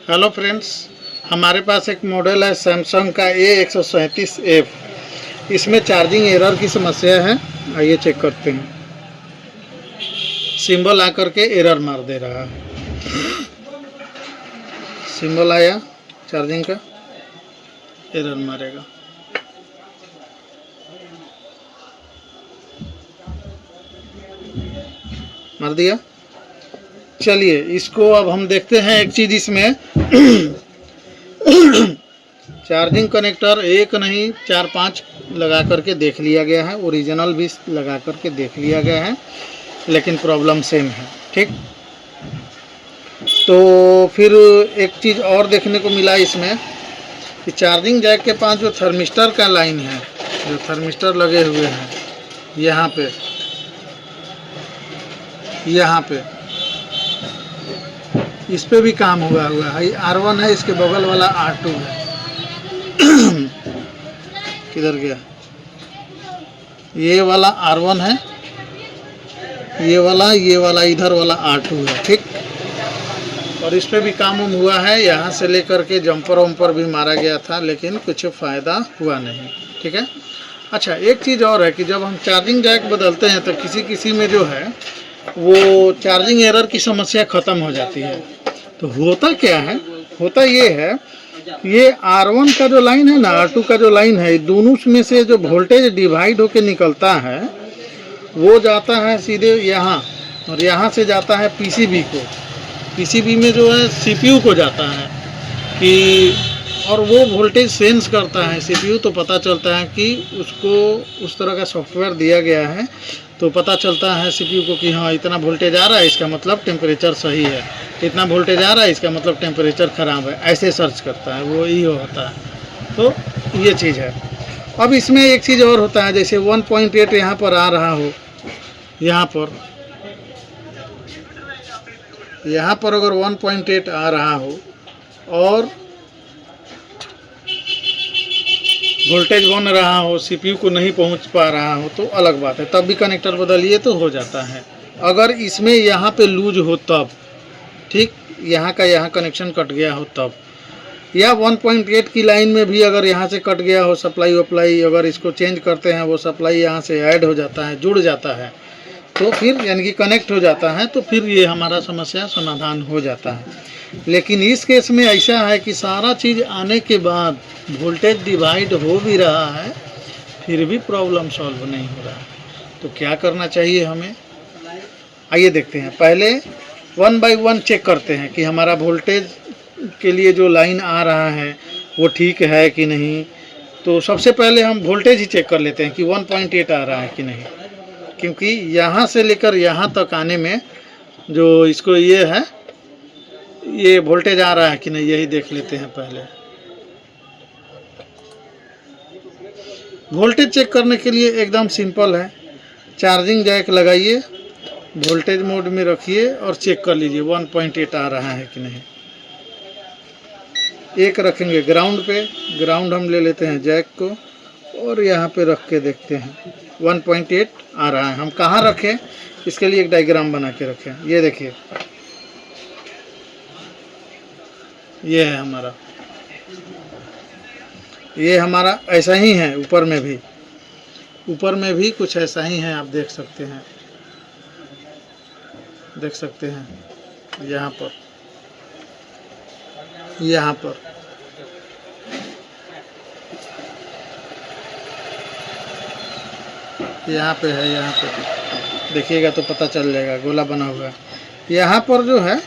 Hello friends, हमारे पास एक model है सैमसंग का A137F। इसमें चार्जिंग एरर की समस्या है। आइए चेक करते हैं। सिंबल आकर के एरर मार दे रहा है। सिंबल आया चार्जिंग का, एरर मारेगा। मार दिया। चलिए इसको अब हम देखते हैं। एक चीज़ इसमें चार्जिंग कनेक्टर एक नहीं 4-5 लगा करके देख लिया गया है। ओरिजिनल भी लगा करके देख लिया गया है, लेकिन प्रॉब्लम सेम है। ठीक, तो फिर एक चीज़ और देखने को मिला इसमें कि चार्जिंग जैक के पास जो थर्मिस्टर का लाइन है, जो थर्मिस्टर लगे हुए हैं यहाँ पे इस पे भी काम हुआ है। R1 है, इसके बगल वाला R2 है। किधर गया? ये वाला R1 है, ये वाला इधर वाला R2 है। ठीक, और इस पे भी काम हुआ है। यहाँ से लेकर के जंपर वंपर भी मारा गया था, लेकिन कुछ फ़ायदा हुआ नहीं। ठीक है। अच्छा, एक चीज़ और है कि जब हम चार्जिंग जैक बदलते हैं तो किसी में जो है वो चार्जिंग एरर की समस्या ख़त्म हो जाती है। तो होता क्या है, होता ये है, ये R1 का जो लाइन है ना, R2 का जो लाइन है, दोनों में से जो वोल्टेज डिवाइड होके निकलता है वो जाता है सीधे यहाँ, और यहाँ से जाता है PCB को। PCB में जो है CPU को जाता है कि, और वो वोल्टेज सेंस करता है CPU। तो पता चलता है कि उसको उस तरह का सॉफ्टवेयर दिया गया है, तो पता चलता है CPU को कि हाँ इतना वोल्टेज आ रहा है, इसका मतलब टेम्परेचर सही है। इतना वोल्टेज आ रहा है, इसका मतलब टेम्परेचर ख़राब है। ऐसे सर्च करता है, वो ही होता है। तो ये चीज़ है। अब इसमें एक चीज़ और होता है, जैसे 1.8 यहाँ पर आ रहा हो, यहाँ पर अगर 1.8 आ रहा हो और वोल्टेज बन रहा हो, CPU को नहीं पहुंच पा रहा हो, तो अलग बात है, तब भी कनेक्टर बदलिए तो हो जाता है। अगर इसमें यहाँ पे लूज हो तब, ठीक, यहाँ का यहाँ कनेक्शन कट गया हो तब, या 1.8 की लाइन में भी अगर यहाँ से कट गया हो सप्लाई वप्लाई, अगर इसको चेंज करते हैं वो सप्लाई यहाँ से ऐड हो जाता है, जुड़ जाता है, तो फिर यानी कि कनेक्ट हो जाता है, तो फिर ये हमारा समस्या समाधान हो जाता है। लेकिन इस केस में ऐसा है कि सारा चीज़ आने के बाद वोल्टेज डिवाइड हो भी रहा है, फिर भी प्रॉब्लम सॉल्व नहीं हो रहा है। तो क्या करना चाहिए हमें? आइए देखते हैं। पहले 1 बाय 1 चेक करते हैं कि हमारा वोल्टेज के लिए जो लाइन आ रहा है वो ठीक है कि नहीं। तो सबसे पहले हम वोल्टेज ही चेक कर लेते हैं कि 1.8 आ रहा है कि नहीं, क्योंकि यहाँ से लेकर यहाँ तक आने में जो इसको ये है, ये वोल्टेज आ रहा है कि नहीं, यही देख लेते हैं पहले। वोल्टेज चेक करने के लिए एकदम सिंपल है। चार्जिंग जैक लगाइए, वोल्टेज मोड में रखिए और चेक कर लीजिए 1.8 आ रहा है कि नहीं। एक रखेंगे ग्राउंड पे, ग्राउंड हम ले लेते हैं जैक को और यहाँ पे रख के देखते हैं 1.8 आ रहा है। हम कहाँ रखें, इसके लिए एक डायग्राम बना के रखें। ये देखिए, ये है हमारा, ये हमारा ऐसा ही है। ऊपर में भी कुछ ऐसा ही है, आप देख सकते हैं, यहाँ पर यहाँ पे है, यहाँ पे देखिएगा तो पता चल जाएगा, गोला बना हुआ है। यहाँ पर जो है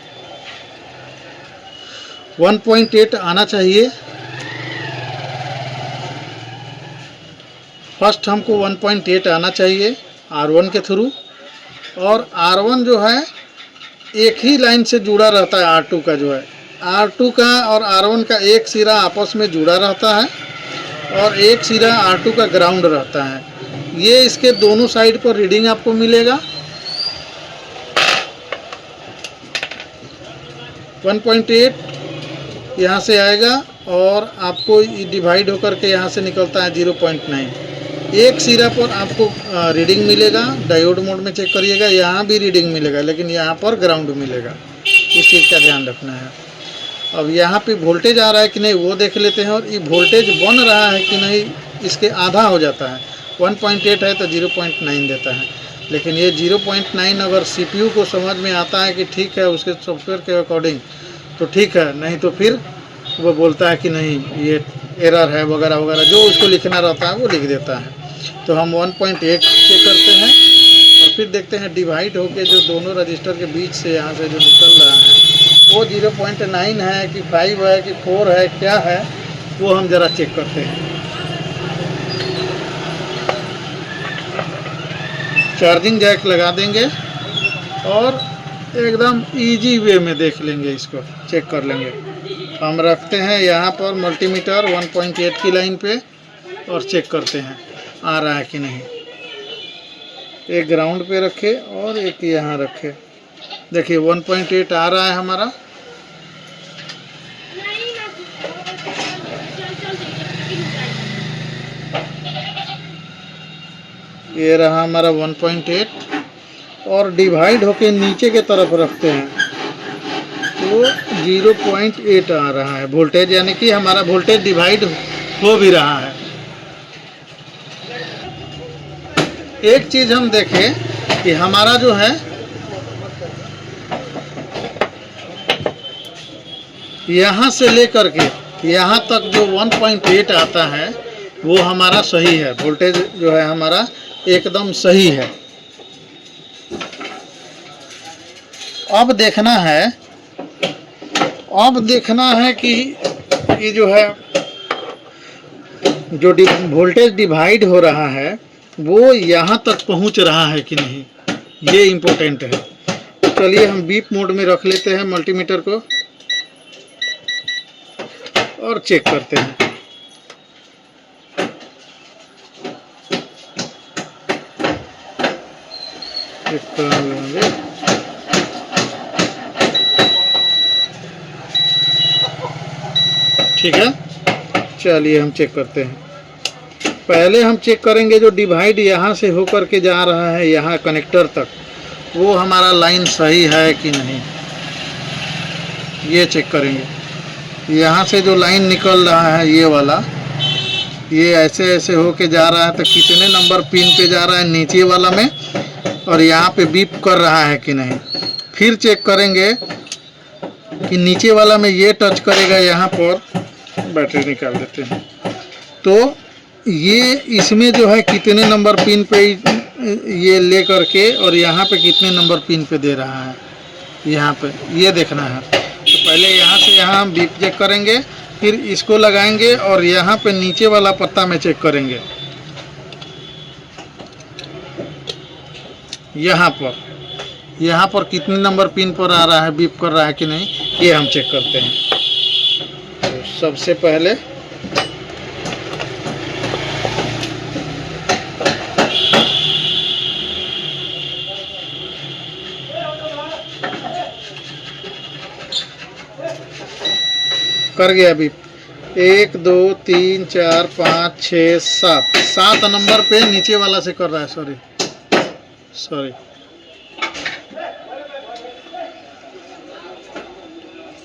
1.8 आना चाहिए। फर्स्ट हमको 1.8 आना चाहिए R1 के थ्रू, और R1 जो है एक ही लाइन से जुड़ा रहता है। R2 का जो है, R2 का और R1 का एक सिरा आपस में जुड़ा रहता है और एक सिरा R2 का ग्राउंड रहता है। ये इसके दोनों साइड पर रीडिंग आपको मिलेगा। 1.8 यहाँ से आएगा और आपको डिवाइड होकर के यहाँ से निकलता है 0.9। एक सिरा पर आपको रीडिंग मिलेगा। डायोड मोड में चेक करिएगा, यहाँ भी रीडिंग मिलेगा, लेकिन यहाँ पर ग्राउंड मिलेगा। इस चीज़ का ध्यान रखना है। अब यहाँ पे वोल्टेज आ रहा है कि नहीं वो देख लेते हैं, और ये वोल्टेज बन रहा है कि नहीं इसके आधा हो जाता है। 1.8 है तो 0.9 देता है, लेकिन ये 0.9 अगर सीपीयू को समझ में आता है कि ठीक है उसके सॉफ्टवेयर के अकॉर्डिंग तो ठीक है, नहीं तो फिर वो बोलता है कि नहीं ये एरर है वगैरह वगैरह, जो उसको लिखना रहता है वो लिख देता है। तो हम 1.8 से करते हैं और फिर देखते हैं डिवाइड होके जो दोनों रजिस्टर के बीच से यहाँ से जो निकल रहा है वो 0.9 है कि 5 है कि 4 है क्या है, वो हम ज़रा चेक करते हैं। चार्जिंग जैक लगा देंगे और एकदम इजी वे में देख लेंगे, इसको चेक कर लेंगे। हम रखते हैं यहाँ पर मल्टीमीटर 1.8 की लाइन पे और चेक करते हैं आ रहा है कि नहीं। एक ग्राउंड पे रखे और एक यहाँ रखे, देखिए 1.8 आ रहा है हमारा। ये रहा हमारा 1.8 और डिवाइड होके नीचे के तरफ रखते हैं तो 0.8 आ रहा है वोल्टेज, यानी कि हमारा वोल्टेज डिवाइड हो भी रहा है। एक चीज़ हम देखें कि हमारा जो है यहाँ से लेकर के यहाँ तक जो 1.8 आता है वो हमारा सही है, वोल्टेज जो है हमारा एकदम सही है। अब देखना है कि ये जो है जो वोल्टेज डिवाइड हो रहा है वो यहाँ तक पहुँच रहा है कि नहीं, ये इम्पोर्टेंट है। चलिए हम बीप मोड में रख लेते हैं मल्टीमीटर को और चेक करते हैं। ठीक है, चलिए हम चेक करते हैं। पहले हम चेक करेंगे जो डिवाइड यहाँ से होकर के जा रहा है यहाँ कनेक्टर तक, वो हमारा लाइन सही है कि नहीं, ये चेक करेंगे। यहाँ से जो लाइन निकल रहा है ये वाला, ये ऐसे ऐसे होके जा रहा है तो कितने नंबर पिन पे जा रहा है नीचे वाला में, और यहाँ पे बीप कर रहा है कि नहीं। फिर चेक करेंगे कि नीचे वाला में ये टच करेगा यहाँ पर, बैटरी निकाल देते हैं, तो ये इसमें जो है कितने नंबर पिन पे ये ले करके और यहाँ पे कितने नंबर पिन पे दे रहा है, यहाँ पे ये देखना है। तो पहले यहाँ से यहाँ हम बीप चेक करेंगे, फिर इसको लगाएंगे और यहाँ पे नीचे वाला पत्ता में चेक करेंगे, यहाँ पर कितने नंबर पिन पर आ रहा है, बीप कर रहा है कि नहीं, ये हम चेक करते हैं। तो सबसे पहले कर गया बीप, 1 2 3 4 5 6 7 नंबर पे नीचे वाला से कर रहा है। सॉरी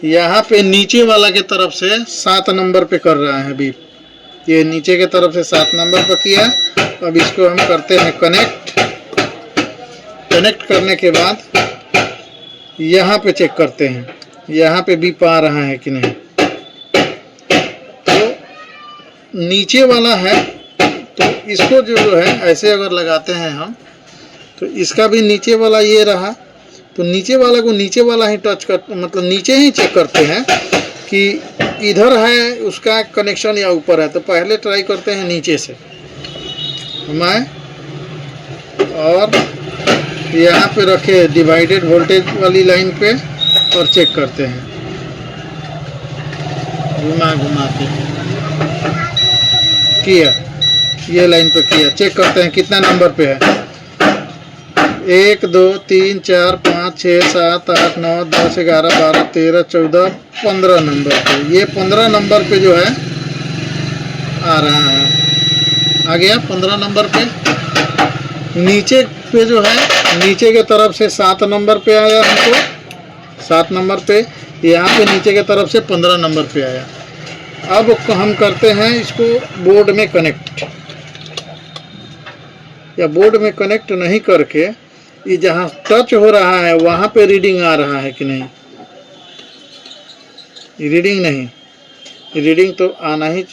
यहाँ पे नीचे वाला के तरफ से 7 नंबर पे कर रहा है बीप, ये नीचे के तरफ से 7 नंबर पर किया। अब इसको हम करते हैं कनेक्ट करने के बाद यहाँ पे चेक करते हैं, यहाँ पे बीप आ रहा है कि नहीं। तो नीचे वाला है तो इसको जो है ऐसे अगर लगाते हैं हम, तो इसका भी नीचे वाला ये रहा, तो नीचे वाला को नीचे वाला ही टच कर, मतलब नीचे ही चेक करते हैं कि इधर है उसका कनेक्शन या ऊपर है। तो पहले ट्राई करते हैं नीचे से मैं, और यहाँ पे रखे डिवाइडेड वोल्टेज वाली लाइन पे और चेक करते हैं घुमा के किया, ये लाइन पे किया, चेक करते हैं कितना नंबर पे है। 1 2 3 4 5 6 7 8 9 10 11 12 13 14 15 नंबर पे, ये 15 नंबर पे जो है आ रहा है, आ गया 15 नंबर पे। नीचे पे जो है नीचे के तरफ से 7 नंबर पे आया हमको, 7 नंबर पे यहाँ पे नीचे के तरफ से 15 नंबर पे आया। अब हम करते हैं इसको बोर्ड में कनेक्ट, या बोर्ड में कनेक्ट नहीं करके ये जहाँ टच हो रहा है वहाँ पे रीडिंग आ रहा है कि नहीं। रीडिंग नहीं, रीडिंग तो आना ही,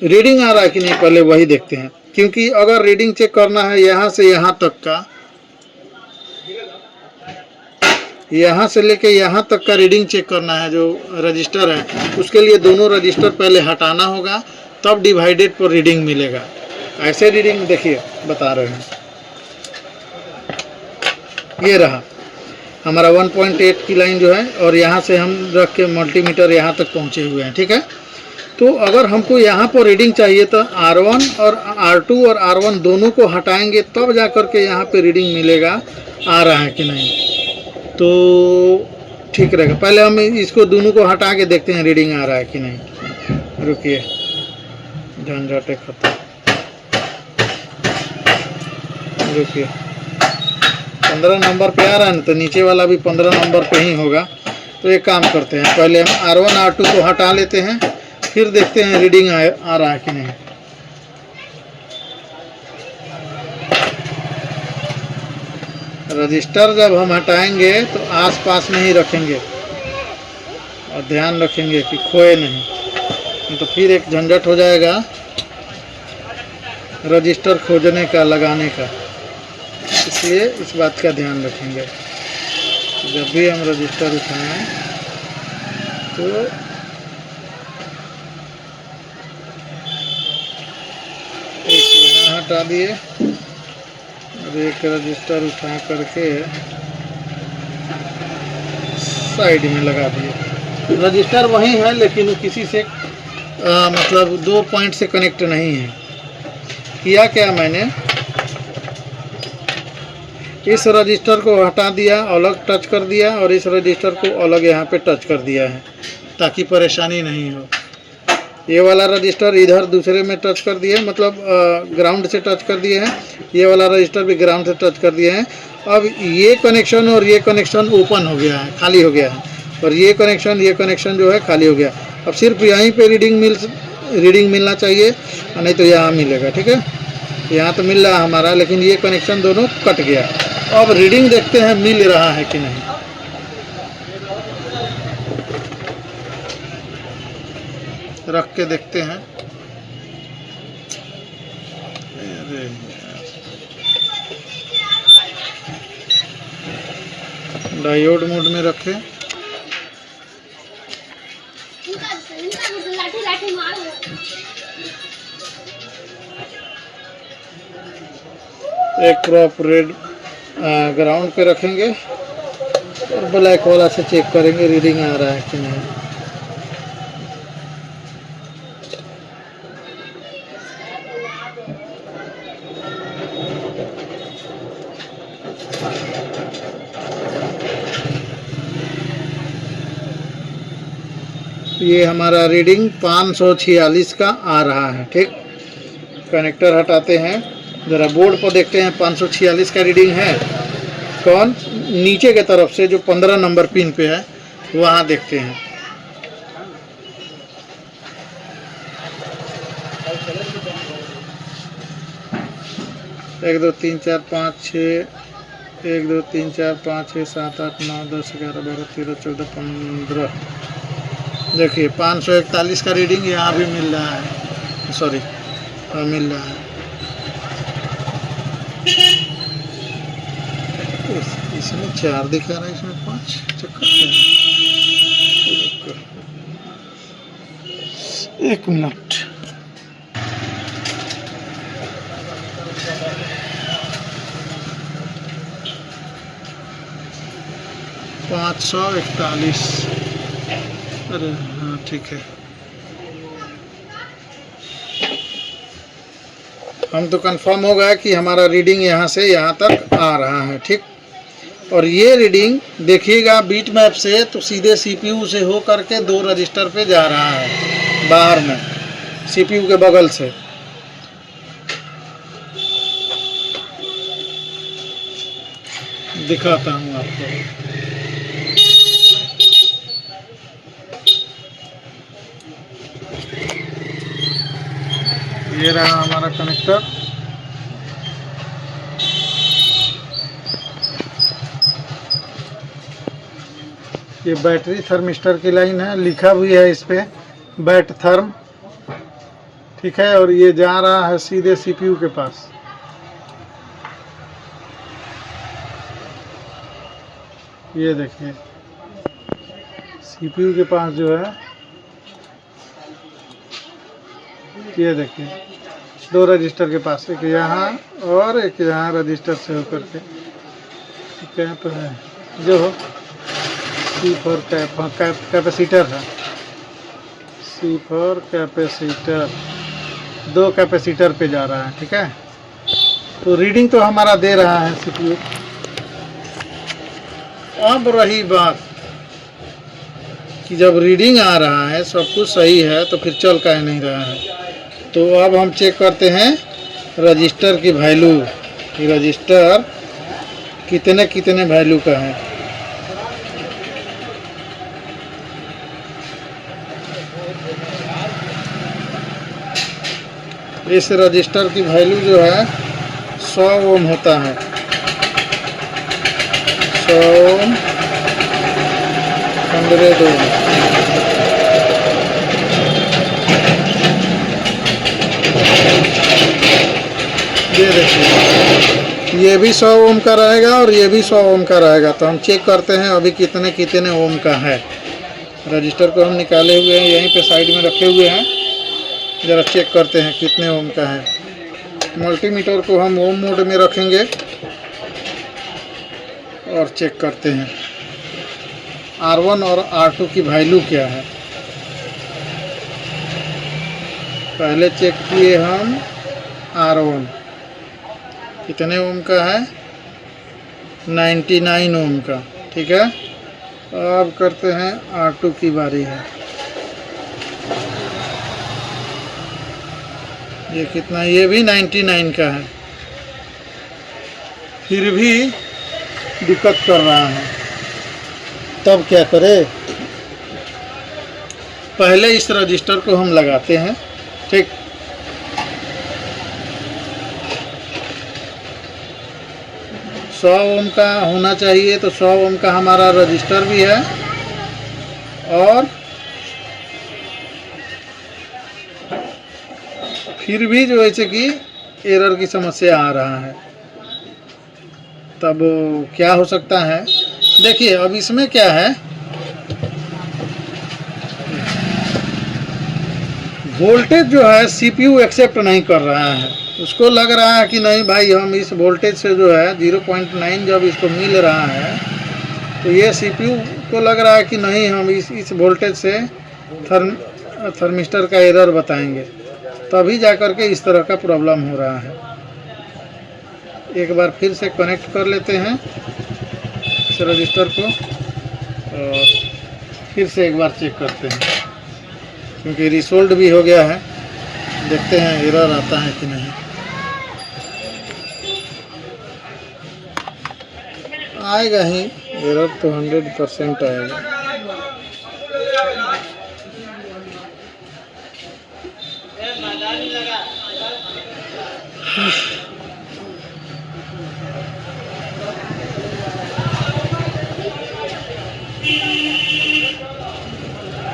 रीडिंग आ रहा है कि नहीं पहले वही देखते हैं, क्योंकि अगर रीडिंग चेक करना है यहाँ से यहाँ तक का, यहाँ से लेके यहाँ तक का रीडिंग चेक करना है जो रजिस्टर है, उसके लिए दोनों रजिस्टर पहले हटाना होगा, तब डिवाइडेड पर रीडिंग मिलेगा। ऐसे रीडिंग देखिए बता रहे हैं, ये रहा हमारा 1.8 की लाइन जो है, और यहाँ से हम रख के मल्टीमीटर यहाँ तक पहुँचे हुए हैं, ठीक है। तो अगर हमको यहाँ पर रीडिंग चाहिए तो R1 और R2 और R1 दोनों को हटाएंगे तब जा कर के यहाँ पे रीडिंग मिलेगा आ रहा है कि नहीं, तो ठीक रहेगा। पहले हम इसको दोनों को हटा के देखते हैं रीडिंग आ रहा है कि नहीं। रुकिए, झंझट खत्म, रुकिए। 15 नंबर पे आ रहा है ना, तो नीचे वाला भी 15 नंबर पे ही होगा। तो एक काम करते हैं, पहले हम R1 R2 को हटा लेते हैं, फिर देखते हैं रीडिंग आ रहा है कि नहीं। रजिस्टर जब हम हटाएंगे तो आसपास में ही रखेंगे और ध्यान रखेंगे कि खोए नहीं, तो फिर एक झंझट हो जाएगा रजिस्टर खोजने का, लगाने का। इसलिए इस बात का ध्यान रखेंगे, जब भी हम रजिस्टर उठाएं तो एक यहाँ हटा दिए और एक रजिस्टर उठा करके साइड में लगा दिए। रजिस्टर वही है लेकिन किसी से मतलब 2 पॉइंट से कनेक्ट नहीं है। किया क्या मैंने, इस रजिस्टर को हटा दिया, अलग टच कर दिया, और इस रजिस्टर को अलग यहाँ पे टच कर दिया है ताकि परेशानी नहीं हो। ये वाला रजिस्टर इधर दूसरे में टच कर दिए, मतलब ग्राउंड से टच कर दिए हैं, ये वाला रजिस्टर भी ग्राउंड से टच कर दिए हैं। अब ये कनेक्शन और ये कनेक्शन ओपन हो गया है, खाली हो गया है, और ये कनेक्शन जो है खाली हो गया। अब सिर्फ यहीं पे रीडिंग मिलना चाहिए, नहीं तो यहाँ मिलेगा, ठीक है। यहाँ तो मिल रहा है हमारा, लेकिन ये कनेक्शन दोनों कट गया। अब रीडिंग देखते हैं मिल रहा है कि नहीं। रख के देखते हैं। अरे डायोड मोड में रखे, एक ड्रॉप रेड ग्राउंड पे रखेंगे और ब्लैक वाला से चेक करेंगे रीडिंग आ रहा है कि नहीं। ये हमारा रीडिंग 546 का आ रहा है, ठीक। कनेक्टर हटाते हैं, ज़रा बोर्ड पर देखते हैं 546 का रीडिंग है कौन, नीचे के तरफ से जो 15 नंबर पिन पे है वहाँ देखते हैं। एक दो तीन चार पाँच छः, 1 2 3 4 5 6 7 8 9 10 11 12 13 14 15। देखिए 541 का रीडिंग यहाँ भी मिल रहा है, सॉरी मिल रहा है। इसमें 4 दिखा रहा है, इसमें 5। चक्कर एक मिनट, $541। अरे हाँ ठीक है, हम तो कंफर्म हो गया कि हमारा रीडिंग यहाँ से यहाँ तक आ रहा है, ठीक। और ये रीडिंग देखिएगा बीट मैप से तो सीधे सीपीयू से हो करके 2 रजिस्टर पे जा रहा है, बाहर में सीपीयू के बगल से। दिखाता हूँ आपको, ये रहा हमारा कनेक्टर। ये बैटरी थर्मिस्टर की लाइन है, लिखा भी है इस पे बैट थर्म, ठीक है। और ये जा रहा है सीधे सीपीयू के पास। ये देखिए सीपीयू के पास जो है, ये देखिए 2 रजिस्टर के पास, एक यहाँ और एक यहाँ रजिस्टर से होकर के कैप है जो C4 कैपेसिटर है, C4 कैपेसिटर 2 कैपेसिटर पे जा रहा है, ठीक है। तो रीडिंग तो हमारा दे रहा है सीपीयू। अब रही बात कि जब रीडिंग आ रहा है, सब कुछ सही है, तो फिर चल काहे नहीं रहा है। तो अब हम चेक करते हैं रजिस्टर की वैल्यू कि रजिस्टर कितने कितने वैल्यू का है। इस रजिस्टर की वैल्यू जो है 100 ओम होता है, 100 ओम 100 ओम। ये देखिए ये भी 100 ओम का रहेगा और ये भी 100 ओम का रहेगा। तो हम चेक करते हैं अभी कितने कितने ओम का है। रजिस्टर को हम निकाले हुए हैं, यहीं पे साइड में रखे हुए हैं, ज़रा चेक करते हैं कितने ओम का है। मल्टीमीटर को हम ओम मोड में रखेंगे और चेक करते हैं R1 और R2 की वैल्यू क्या है। पहले चेक किए हम R1 कितने ओम का है, 99 ओम का, ठीक है। अब करते हैं R2 की बारी है। ये कितना, ये भी 99 का है, फिर भी दिक्कत कर रहा है। तब क्या करें, पहले इस रजिस्टर को हम लगाते हैं, ठीक। सौ ओम का होना चाहिए, तो 100 ओम का हमारा रजिस्टर भी है और फिर भी जो है कि एरर की समस्या आ रहा है। तब क्या हो सकता है, देखिए अब इसमें क्या है, वोल्टेज जो है सीपीयू एक्सेप्ट नहीं कर रहा है। उसको लग रहा है कि नहीं भाई, हम इस वोल्टेज से जो है 0.9 जब इसको मिल रहा है, तो ये सीपीयू को लग रहा है कि नहीं, हम इस वोल्टेज से थर्मिस्टर का एरर बताएंगे, तभी जाकर के इस तरह का प्रॉब्लम हो रहा है। एक बार फिर से कनेक्ट कर लेते हैं इस रजिस्टर को और फिर से एक बार चेक करते हैं, क्योंकि रिसोल्ड भी हो गया है। देखते हैं एरर आता है कि नहीं। आएगा ही एरर, तो 100% आएगा।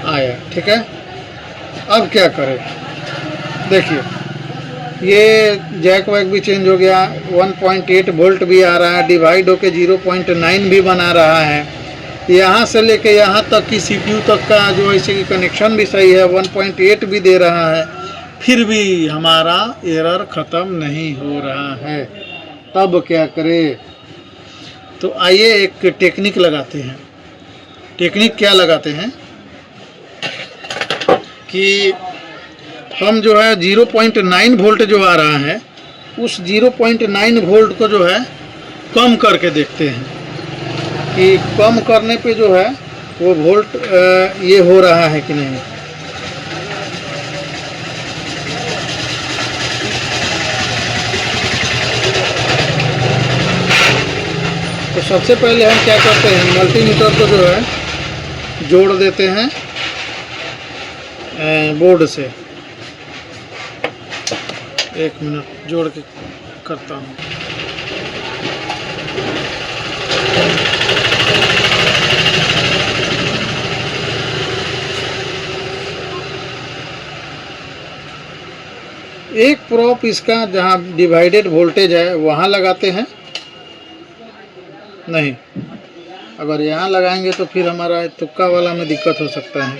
आया, ठीक है। अब क्या करें, देखिए ये जैक वैक भी चेंज हो गया, 1.8 वोल्ट भी आ रहा है, डिवाइड होके 0.9 भी बना रहा है। यहाँ से लेके यहाँ तक की सीपीयू तक का जो ऐसे कि कनेक्शन भी सही है, 1.8 भी दे रहा है, फिर भी हमारा एरर ख़त्म नहीं हो रहा है। तब क्या करें, तो आइए एक टेक्निक लगाते हैं। टेक्निक क्या लगाते हैं कि हम जो है 0.9 वोल्ट जो आ रहा है, उस 0.9 वोल्ट को जो है कम करके देखते हैं कि कम करने पे जो है वो वोल्ट ये हो रहा है कि नहीं। तो सबसे पहले हम क्या करते हैं, मल्टीमीटर को जो है जोड़ देते हैं बोर्ड से। एक मिनट जोड़ के करता हूँ। एक प्रॉप इसका जहाँ डिवाइडेड वोल्टेज है वहाँ लगाते हैं, नहीं, अगर यहाँ लगाएंगे तो फिर हमारा तुक्का वाला में दिक्कत हो सकता है।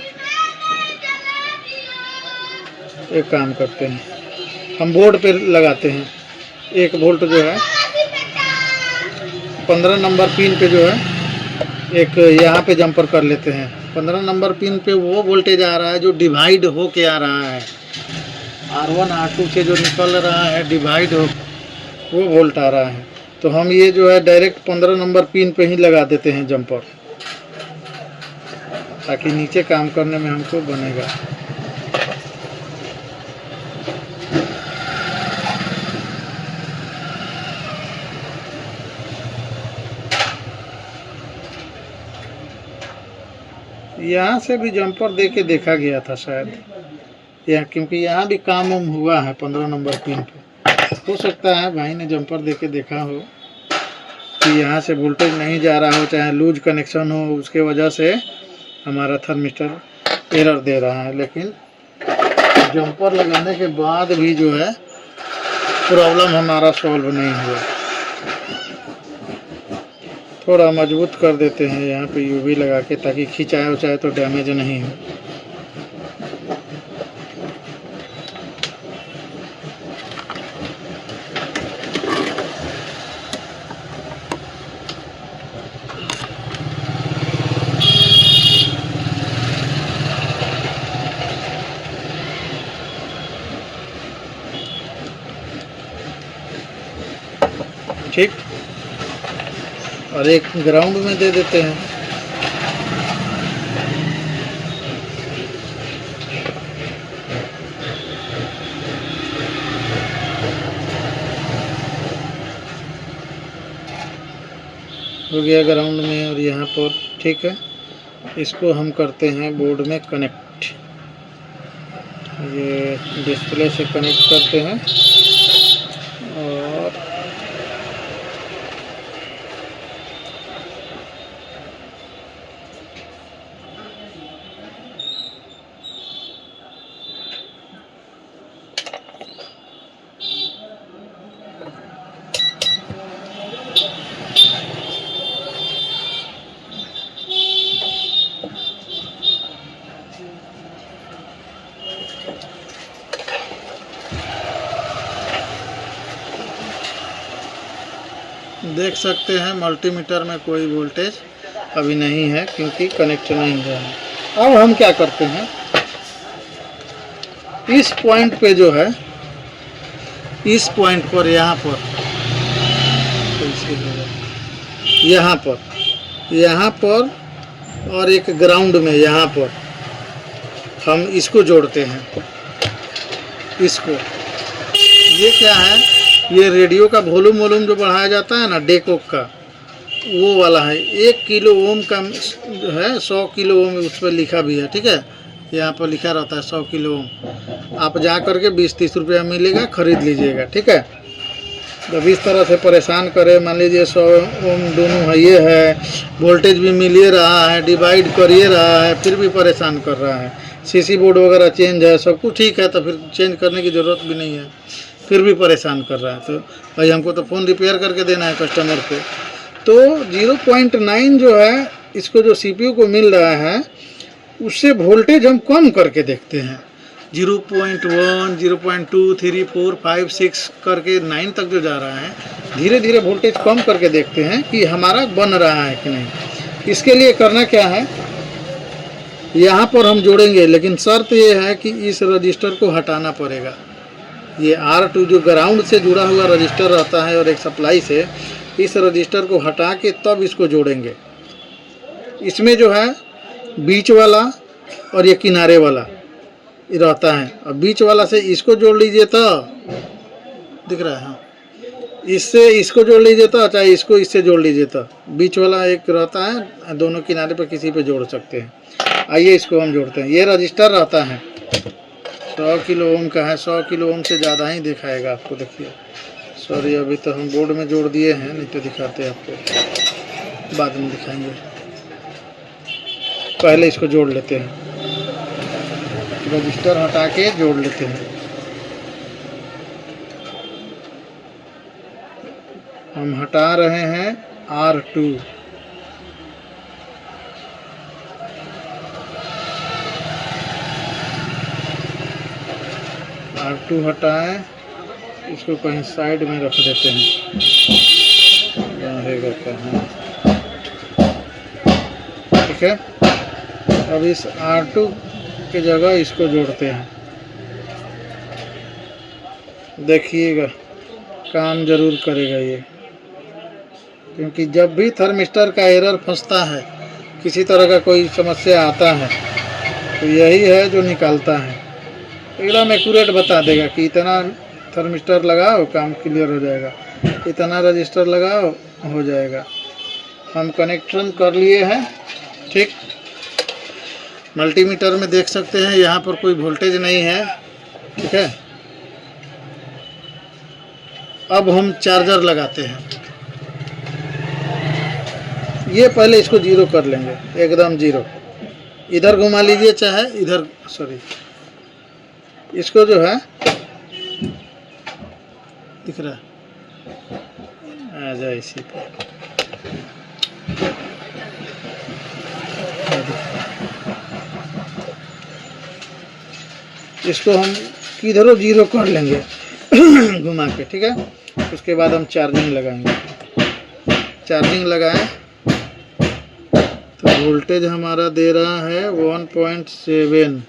एक काम करते हैं, हम बोर्ड पे लगाते हैं। 1 वोल्ट जो है 15 नंबर पिन पे जो है एक यहाँ पे जंपर कर लेते हैं। 15 नंबर पिन पे वो वोल्टेज आ रहा है जो डिवाइड हो के आ रहा है, R1 R2 से जो निकल रहा है डिवाइड हो, वो वोल्ट आ रहा है। तो हम ये जो है डायरेक्ट 15 नंबर पिन पे ही लगा देते हैं जंपर, ताकि नीचे काम करने में हमको बनेगा। यहाँ से भी जंपर दे के देखा गया था शायद, यहाँ क्योंकि यहाँ भी काम उम हुआ है 15 नंबर पिन पे। हो सकता है भाई ने जंपर दे के देखा हो कि यहाँ से वोल्टेज नहीं जा रहा हो, चाहे लूज कनेक्शन हो, उसके वजह से हमारा थर्मिस्टर एरर दे रहा है। लेकिन जंपर लगाने के बाद भी जो है प्रॉब्लम हमारा सॉल्व नहीं हुआ। थोड़ा मजबूत कर देते हैं यहाँ पे यूवी लगा के, ताकि खिंचाए उचाए तो डैमेज नहीं हो। ठीक, और एक ग्राउंड में दे देते हैं। हो गया ग्राउंड में, और यहाँ पर ठीक है। इसको हम करते हैं बोर्ड में कनेक्ट। ये डिस्प्ले से कनेक्ट करते हैं और देख सकते हैं मल्टीमीटर में कोई वोल्टेज अभी नहीं है, क्योंकि कनेक्ट नहीं हुआ है। अब हम क्या करते हैं, इस पॉइंट पे जो है, इस पॉइंट पर यहाँ पर और एक ग्राउंड में यहाँ पर हम इसको जोड़ते हैं। इसको, ये क्या है, ये रेडियो का वॉल्यूम जो बढ़ाया जाता है ना, डेकोक का, वो वाला है। 1 किलो ओम का जो है 100 किलो ओम उस पर लिखा भी है, ठीक है। यहाँ पर लिखा रहता है 100 किलो ओम। आप जा करके 20-30 रुपया मिलेगा, खरीद लीजिएगा, ठीक है। जब इस तरह से परेशान करे, मान लीजिए 100 ओम दोनों है, ये है, वोल्टेज भी मिल ही रहा है, डिवाइड कर ही रहा है, फिर भी परेशान कर रहा है। सीसी बोर्ड वगैरह चेंज है, सब कुछ ठीक है, तो फिर चेंज करने की ज़रूरत भी नहीं है, फिर भी परेशान कर रहा है। तो भाई हमको तो फ़ोन रिपेयर करके देना है कस्टमर को। तो 0.9 जो है, इसको जो CPU को मिल रहा है, उससे वोल्टेज हम कम करके देखते हैं। 0.1, 0.2, 3, 4, 5, 6 करके 9 तक जो जा रहा है, धीरे धीरे वोल्टेज कम करके देखते हैं कि हमारा बन रहा है कि नहीं। इसके लिए करना क्या है, यहाँ पर हम जोड़ेंगे, लेकिन शर्त ये है कि इस रजिस्टर को हटाना पड़ेगा। ये R2 जो ग्राउंड से जुड़ा हुआ रजिस्टर रहता है और एक सप्लाई से, इस रजिस्टर को हटा के तब इसको जोड़ेंगे। इसमें जो है बीच वाला और ये किनारे वाला रहता है, और बीच वाला से इसको जोड़ लीजिए तो दिख रहा है, इससे इसको जोड़ लीजिए तो, चाहे इसको इससे जोड़ लीजिए तो, बीच वाला एक रहता है, दोनों किनारे पर किसी पे जोड़ सकते हैं। आइए इसको हम जोड़ते हैं। ये रजिस्टर रहता है, 100 किलो ओम का है, 100 किलो ओम से ज़्यादा ही दिखाएगा आपको। देखिए सॉरी, अभी तो हम बोर्ड में जोड़ दिए हैं, नहीं तो दिखाते आपको, बाद में दिखाएंगे। पहले इसको जोड़ लेते हैं, रजिस्टर हटा के जोड़ लेते हैं। हम हटा रहे हैं R2, R2 हटाएं, इसको कहीं साइड में रख देते हैं, रहेगा कहाँ। ठीक है, अब इस R2 की जगह इसको जोड़ते हैं। देखिएगा काम ज़रूर करेगा ये, क्योंकि जब भी थर्मिस्टर का एरर फंसता है, किसी तरह का कोई समस्या आता है, तो यही है जो निकालता है। एकदम एक्यूरेट बता देगा कि इतना थर्मिस्टर लगाओ काम क्लियर हो जाएगा, इतना रजिस्टर लगाओ हो जाएगा। हम कनेक्शन कर लिए हैं। ठीक, मल्टीमीटर में देख सकते हैं यहाँ पर कोई वोल्टेज नहीं है। ठीक है, अब हम चार्जर लगाते हैं। ये पहले इसको जीरो कर लेंगे, एकदम जीरो। इधर घुमा लीजिए, चाहे इधर, सॉरी, इसको जो है दिख रहा है, आ जाए इसी पे। इसको हम किधरों जीरो कर लेंगे घुमा के। ठीक है, उसके बाद हम चार्जिंग लगाएंगे। चार्जिंग लगाएं तो वोल्टेज हमारा दे रहा है 1.7।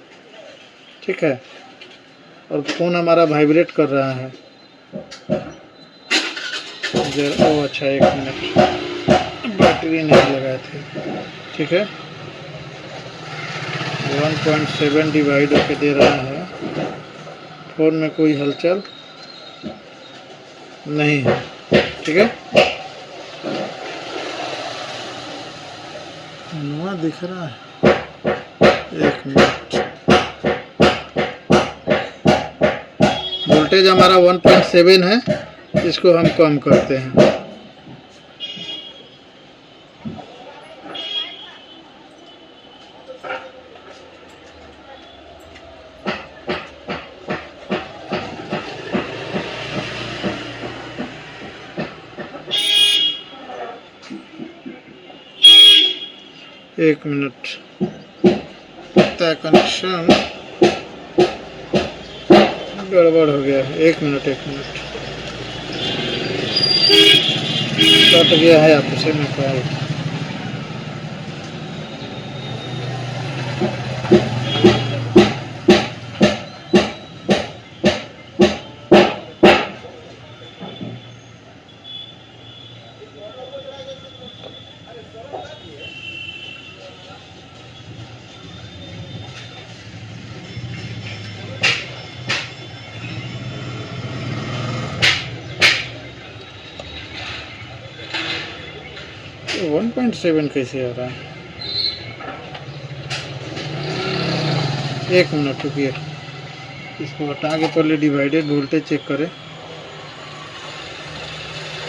ठीक है, और फ़ोन हमारा वाइब्रेट कर रहा है। ओ अच्छा, 1 मिनट, बैटरी नहीं लगाए थे। ठीक है, 1.7 डिवाइड होके दे रहा है। फ़ोन में कोई हलचल नहीं है। ठीक है, नवा दिख रहा है, 1 मिनट। वोल्टेज हमारा 1.7 है, इसको हम कम करते हैं। एक मिनट, कनेक्शन गड़बड़ हो गया है। 1 मिनट, 1 मिनट, कट गया है आपस में कॉल। तो 1.7 कैसे आ रहा है? 1 मिनट रुकिए, इसको हटा के पहले डिवाइडेड वोल्टेज चेक करें,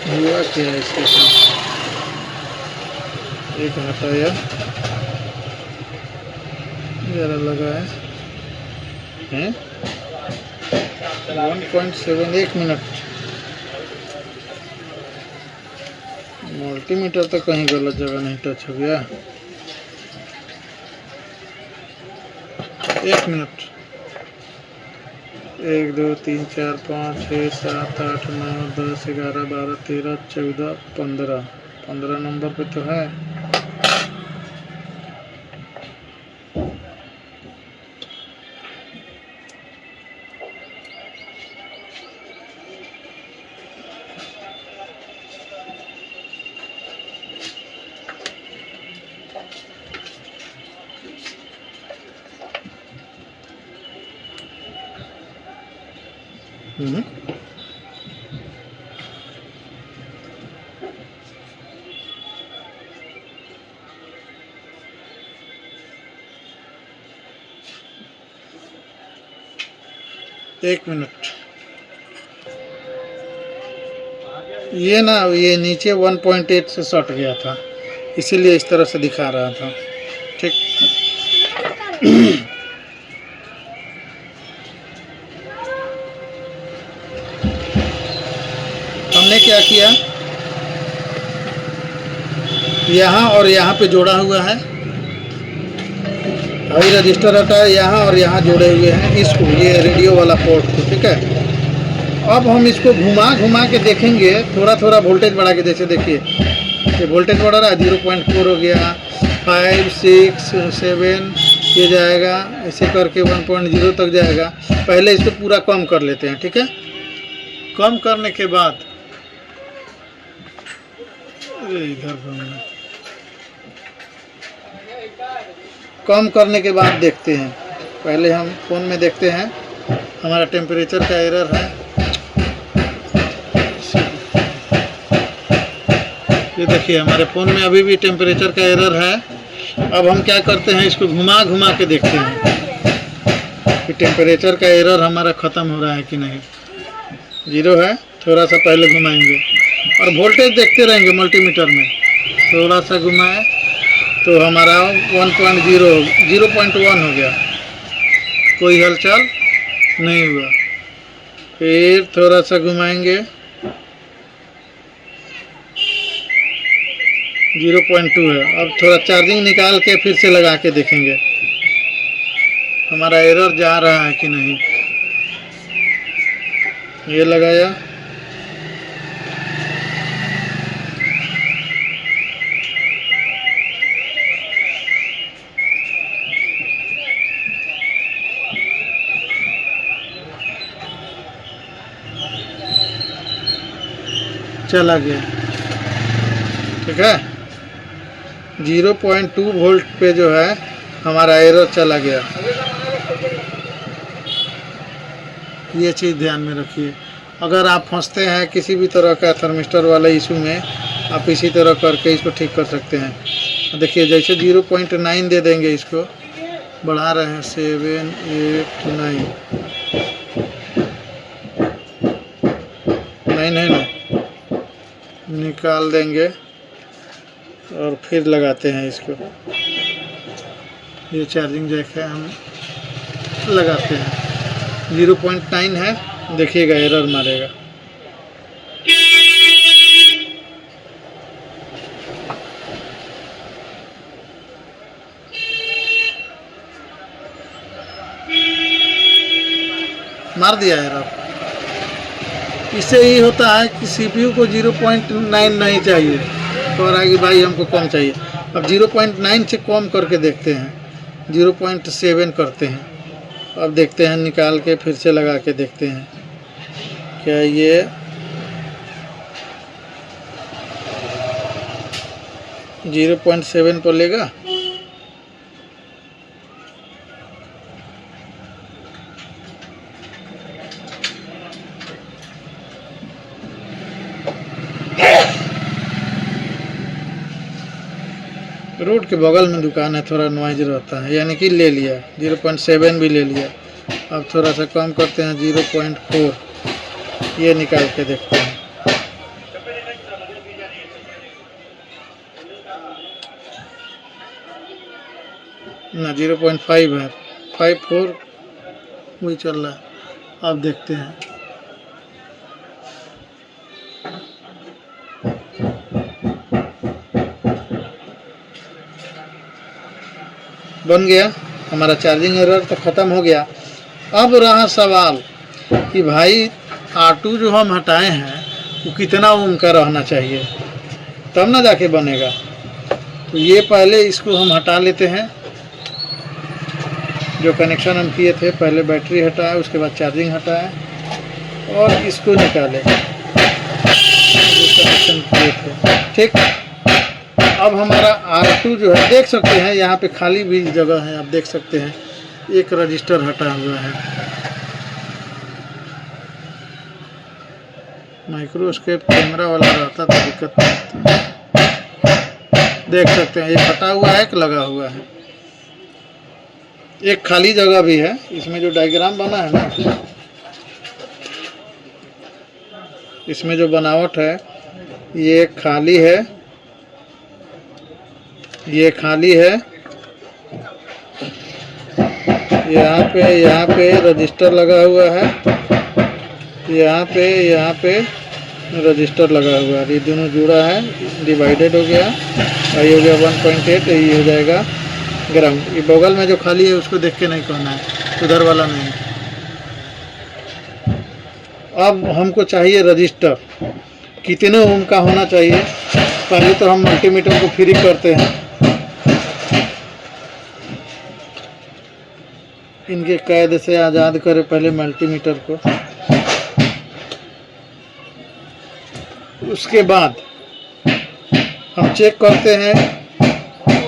हुआ क्या है इसके साथ। एक हटाया, ज़रा लगा है 1.7। 1 मिनट, मल्टीमीटर तो कहीं गलत जगह नहीं टच हो गया। 1 मिनट, 1 2 3 4 5 6 7 8 9 10 11 12 13 14 15 नंबर पे तो है। एक मिनट, ये ना ये नीचे 1.8 से सट गया था, इसीलिए इस तरह से दिखा रहा था। ठीक, हमने क्या किया, यहाँ और यहाँ पे जोड़ा हुआ है, हाई रजिस्टर हटाया यहाँ और यहाँ जोड़े हुए हैं इसको, ये रेडियो वाला पोर्ट को। ठीक है, अब हम इसको घुमा घुमा के देखेंगे, थोड़ा थोड़ा वोल्टेज बढ़ा के। जैसे देखिए ये वोल्टेज बढ़ रहा है, 0.4 हो गया, 5, 6, 7 ये जाएगा, ऐसे करके 1.0 तक जाएगा। पहले इसको पूरा कम कर लेते हैं। ठीक है, कम करने के बाद इधर कम करने के बाद देखते हैं, पहले हम फ़ोन में देखते हैं हमारा टेम्परेचर का एरर है। ये देखिए हमारे फ़ोन में अभी भी टेम्परेचर का एरर है। अब हम क्या करते हैं, इसको घुमा घुमा के देखते हैं कि टेम्परेचर का एरर हमारा ख़त्म हो रहा है कि नहीं। 0 है, थोड़ा सा पहले घुमाएंगे और वोल्टेज देखते रहेंगे मल्टीमीटर में। थोड़ा सा घुमाए तो हमारा 0.1 हो गया, कोई हलचल नहीं हुआ। फिर थोड़ा सा घुमाएंगे, 0.2 है। अब थोड़ा चार्जिंग निकाल के फिर से लगा के देखेंगे हमारा एरर जा रहा है कि नहीं। ये लगाया, चला गया। ठीक है, 0.2 वोल्ट पे जो है हमारा एरर चला गया। ये चीज़ ध्यान में रखिए। अगर आप फंसते हैं किसी भी तरह का थर्मिस्टर वाला इशू में, आप इसी तरह करके इसको ठीक कर सकते हैं। देखिए जैसे 0.9 दे देंगे, इसको बढ़ा रहे हैं 7, 8, 9 है ना, निकाल देंगे और फिर लगाते हैं इसको। ये चार्जिंग जैक है, हम लगाते हैं। 0.9 है, देखिएगा एरर मारेगा। मार दिया एरर। इससे ही होता है कि सीपीयू को 0.9 नहीं चाहिए, तो और आगे भाई हमको कम चाहिए। अब 0.9 से कम करके देखते हैं, 0.7 करते हैं। अब देखते हैं, निकाल के फिर से लगा के देखते हैं क्या ये 0.7 पर लेगा। रोड के बगल में दुकान है, थोड़ा नॉइज रहता है, यानी कि ले लिया। 0.7 भी ले लिया। अब थोड़ा सा कम करते हैं, 0.4 ये निकाल के देखते हैं। ना 0.5 है, 5.4 वही चल रहा है। अब देखते हैं, बन गया हमारा चार्जिंग एरर तो ख़त्म हो गया। अब रहा सवाल कि भाई R2 जो हम हटाए हैं वो कितना ओम का रहना चाहिए, तब ना जाके बनेगा। तो ये पहले इसको हम हटा लेते हैं, जो कनेक्शन हम किए थे। पहले बैटरी हटाए, उसके बाद चार्जिंग हटाए और इसको निकाले जो कनेक्शन किए थे। ठीक, अब हमारा R2 जो है, देख सकते हैं यहाँ पे खाली भी जगह है, आप देख सकते हैं एक रजिस्टर हटा हुआ है। माइक्रोस्कोप कैमरा वाला रहता तो दिक्कत नहीं होता। देख सकते हैं एक हटा हुआ है, एक लगा हुआ है, एक खाली जगह भी है। इसमें जो डायग्राम बना है ना, इसमें जो बनावट है ये खाली है, ये खाली है। यहाँ पे रजिस्टर लगा हुआ है, यहाँ पे रजिस्टर लगा हुआ है। ये दोनों जुड़ा है, डिवाइडेड हो गया। ये हो गया 1.8, ये हो जाएगा ग्राउंड। ये बगल में जो खाली है उसको देख के नहीं कहना है, उधर वाला नहीं। अब हमको चाहिए रजिस्टर, कितने ओम का होना चाहिए। पहले तो हम मल्टीमीटर को फ्री करते हैं, इनके कैद से आज़ाद करें पहले मल्टीमीटर को। उसके बाद हम चेक करते हैं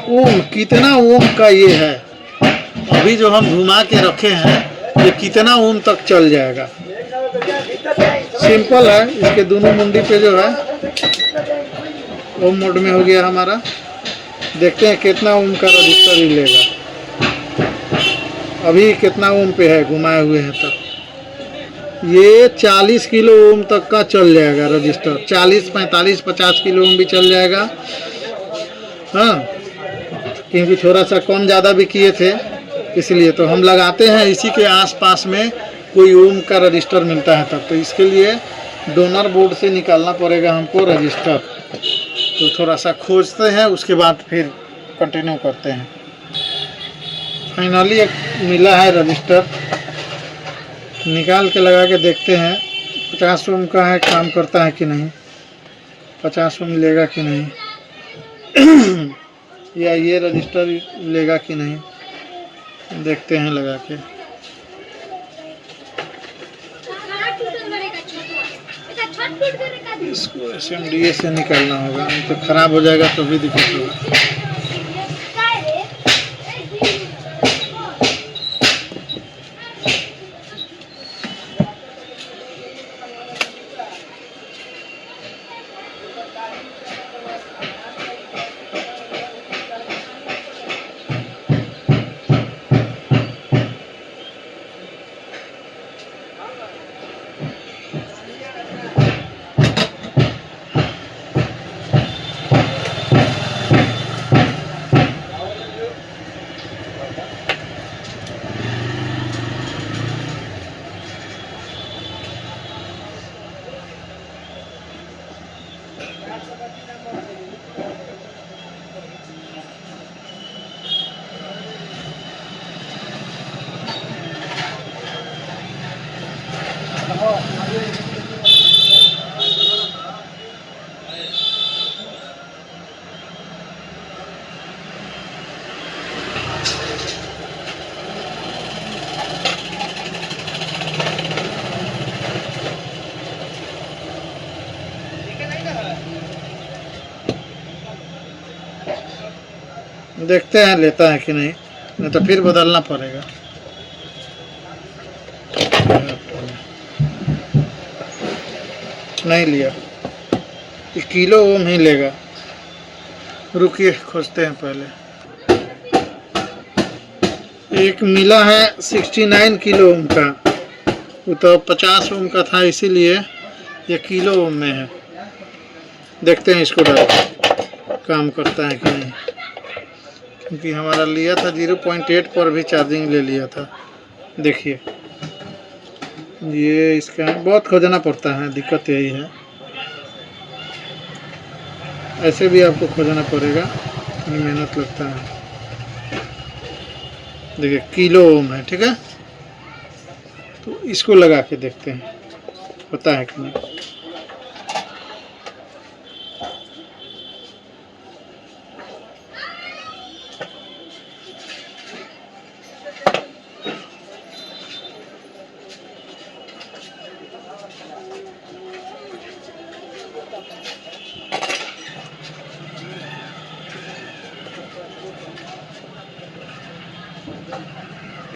ओम, कितना ओम का ये है। अभी जो हम घुमा के रखे हैं ये कितना ओम तक चल जाएगा। सिंपल है, इसके दोनों मुंडी पे जो है ओम मोड में हो गया हमारा। देखते हैं कितना ओम का रजिस्टर ही लेगा। अभी कितना ओम पे है घुमाए हुए हैं तक। ये 40 किलो ओम तक का चल जाएगा रजिस्टर। 40, 45, 50 किलो ओम भी चल जाएगा। हाँ, क्योंकि थोड़ा सा कम ज़्यादा भी किए थे इसलिए तो हम लगाते हैं इसी के आसपास में कोई ओम का रजिस्टर मिलता है तब। तो इसके लिए डोनर बोर्ड से निकालना पड़ेगा हमको रजिस्टर। तो थोड़ा सा खोजते हैं, उसके बाद फिर कंटिन्यू करते हैं। फाइनली एक मिला है रजिस्टर, निकाल के लगा के देखते हैं 50 ओम का है, काम करता है कि नहीं, 50 ओम लेगा कि नहीं या ये रजिस्टर लेगा कि नहीं, देखते हैं लगा के। इसको SMDA से निकालना होगा, नहीं तो खराब हो जाएगा तो भी दिक्कत होगा। देखते हैं लेता है कि नहीं, नहीं तो फिर बदलना पड़ेगा। नहीं लिया, ये किलो ओम ही लेगा। रुकिए खोजते हैं पहले। एक मिला है 69 किलो ओम का, वो तो 50 ओम का था, इसीलिए ये किलो ओम में है। देखते हैं इसको डाल काम करता है कि नहीं, क्योंकि हमारा लिया था 0.8 पर भी चार्जिंग ले लिया था। देखिए ये इसका बहुत खोजना पड़ता है, दिक्कत यही है। ऐसे भी आपको खोजना पड़ेगा, मेहनत लगता है। देखिए किलो ओम है, ठीक है। तो इसको लगा के देखते हैं पता है कि नहीं।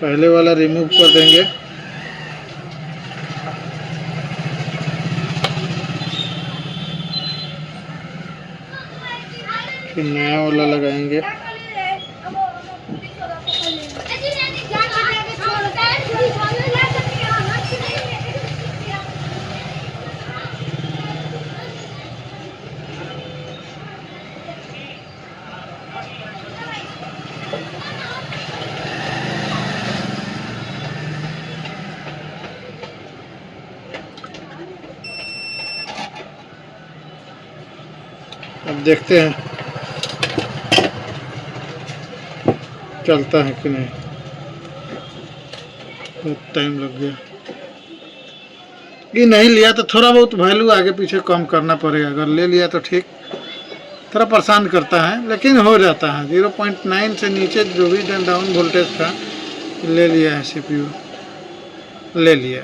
पहले वाला रिमूव कर देंगे, फिर नया वाला लगाएंगे। देखते हैं चलता है कि नहीं। बहुत टाइम लग गया। ये नहीं लिया तो थोड़ा बहुत वैल्यू आगे पीछे कम करना पड़ेगा, अगर ले लिया तो ठीक। थोड़ा परेशान करता है लेकिन हो जाता है। 0.9 से नीचे जो भी डाउन वोल्टेज था ले लिया है, CPU ले लिया,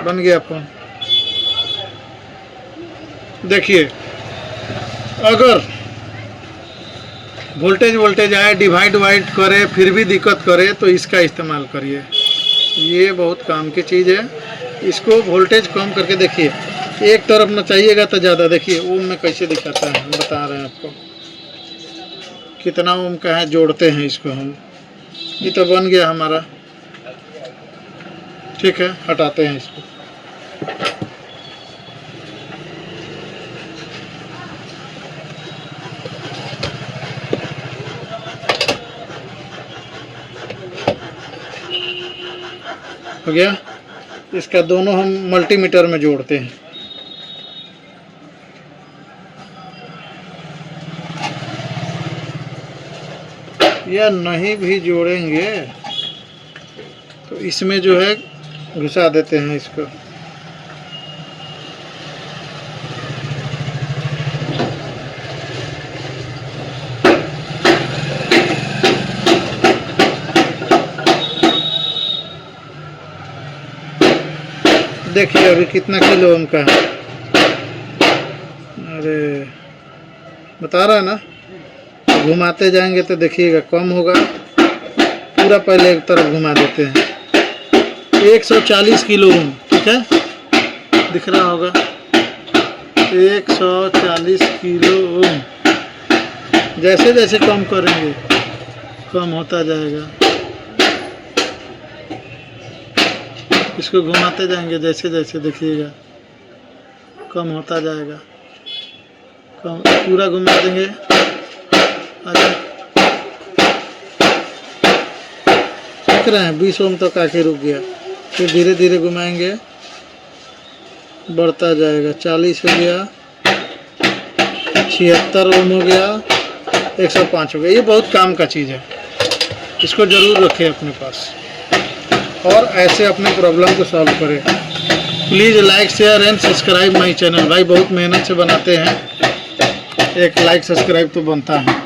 बन गया फ़ोन। देखिए अगर वोल्टेज आए, डिवाइड करे फिर भी दिक्कत करे तो इसका इस्तेमाल करिए, ये बहुत काम की चीज़ है। इसको वोल्टेज कम करके देखिए, एक तरफ न चाहिएगा तो ज़्यादा। देखिए ओम में कैसे दिखाता है, हम बता रहे हैं आपको कितना ओम का है, जोड़ते हैं इसको हम। ये तो बन गया हमारा, ठीक है, हटाते हैं इसको। हो गया। इसका दोनों हम मल्टीमीटर में जोड़ते हैं। या नहीं भी जोड़ेंगे तो इसमें जो है घुसा देते हैं इसको। देखिए अभी कितना किलो ओम का है। अरे बता रहा है ना, घुमाते जाएंगे तो देखिएगा कम होगा। पूरा पहले एक तरफ घुमा देते हैं। 140 किलो ओम, ठीक है, दिख रहा होगा। 140 किलो ओम। जैसे जैसे कम करेंगे कम होता जाएगा। इसको घुमाते जाएंगे जैसे जैसे, देखिएगा कम होता जाएगा। कम पूरा घुमा देंगे। देख रहे हैं 20 ओम तक आके रुक गया। फिर धीरे धीरे घुमाएंगे, बढ़ता जाएगा। 40 हो गया, 76 ओम हो गया, 105 हो गया। ये बहुत काम का चीज़ है, इसको ज़रूर रखें अपने पास और ऐसे अपने प्रॉब्लम को सॉल्व करें। Please like share and subscribe my channel. भाई बहुत मेहनत से बनाते हैं, एक लाइक सब्सक्राइब तो बनता है।